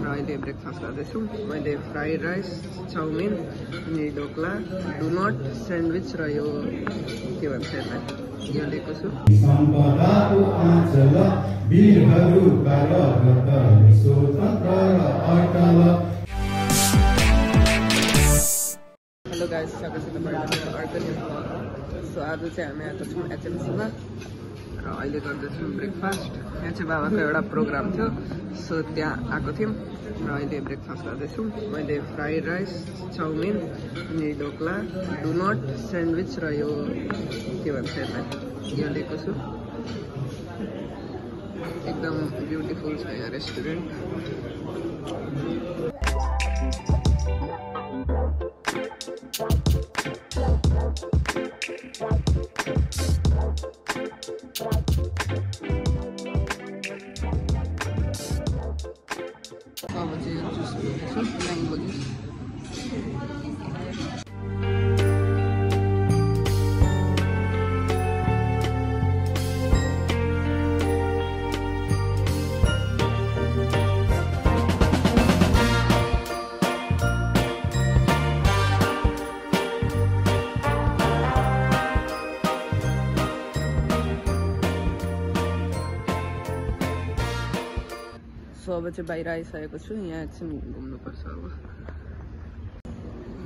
अहिले ब्रेकफास्ट गर्दैछु। मैले फ्राइड राइस, चाउमिन अनि ढोक्ला, डोनट, स्यान्डविच र यो के भन्छ यसलाई यो लिएको छु। हेलो गाइस, स्वागत छ तपाईहरुको अर्को न्यू ब्लग। सो आज चाहिँ हामी आएको छौँ एचएमसीमा र अहिले गर्दैछौँ ब्रेकफास्ट। यहाँ चाहिँ बाबाको एउटा प्रोग्राम थियो, सो त्यहाँ आएको थियौँ र अहिले ब्रेकफास्ट गर्दैछौँ। मैले फ्राइड राइस, चाउमिन अनि ढोक्ला, डोनट, स्यान्डविच र यो के भन्छ यसलाई यो लिएको छु। एकदम ब्युटिफुल छ यहाँ रेस्टुरेन्ट। अब चाहिँ जुस पिउँदैछु, म्याङ्गो जुस। सो अब चाहिँ बाहिर आइसकेको छु। यहाँ एकछिन घुम्नुपर्छ। अब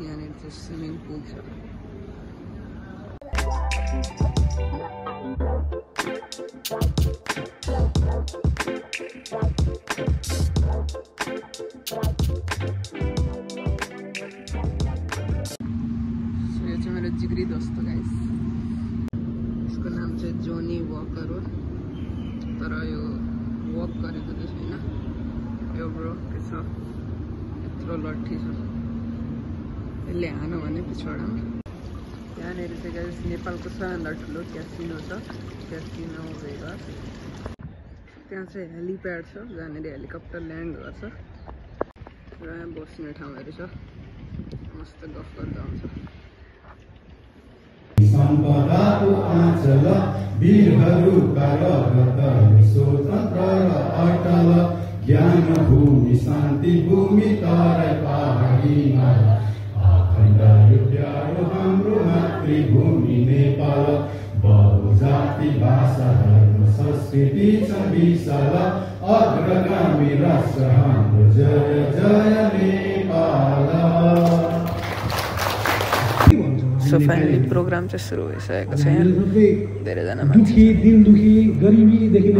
यहाँनिर चाहिँ स्विमिङ पुल छ। सो यो चाहिँ मेरो जिग्री दोस्त गाइस। यसको नाम चाहिँ जोनी वकर हो, तर यो वक गरेको चाहिँ छैन। यो ब्रो के छ, यत्रो लट्ठी छ, यसले हानो भने पछाडामा। यहाँनिर चाहिँ गाइस नेपालको सबैभन्दा ठुलो क्यासिनो छ, क्यासिनो भेगास। त्यहाँ चाहिँ हेलिप्याड छ जहाँनिर हेलिकप्टर ल्यान्ड गर्छ र यहाँ बस्ने ठाउँहरू छ। मस्त गफ गर्दा आउँछ। सम्पदाको आँचल वीरहरूका रगत स्वतन्त्र र अटल ज्ञान भूमि शान्ति भूमि तराई पहाडीमा अखण्ड प्यारो हाम्रो मातृभूमि नेपाल। बहुजाति भाषा धर्म संस्कृति छ विशाल अग्रगामी राष्ट्र हाम्रो जय जय नेपाल। सो फाइनली प्रोग्राम चाहिँ सुरु भइसकेको छ। यहाँ धेरैजना मान्छे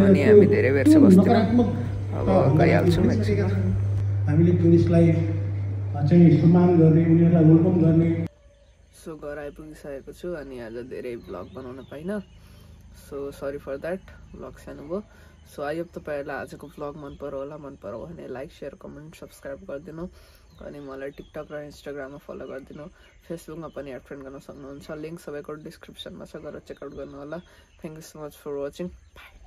अनि हामी धेरै बेर चाहिँ बस्दैनौँ। अब गइहाल्छौँ एकछिन। हामीले टुरिस्टलाई चाहिँ सम्मान गर्ने, उनीहरूलाई वेलकम गर्ने। सो घर आइपुगिसकेको छु अनि आज धेरै भ्लग बनाउन पाइनँ। So sorry for that, vlog सानो भयो। सो आई होप तपाईँहरूलाई आजको भ्लग मन पर्यो होला। मन पर्यो भने लाइक, सेयर, कमेन्ट, सब्सक्राइब गरिदिनु। अनि मलाई टिकटक र इन्स्टाग्राममा फलो गरिदिनु। फेसबुकमा पनि एड फ्रेन्ड गर्न सक्नुहुन्छ। लिङ्क सबैको डिस्क्रिप्सनमा छ, गएर चेकआउट गर्नु होला। Thank you so much for watching. By.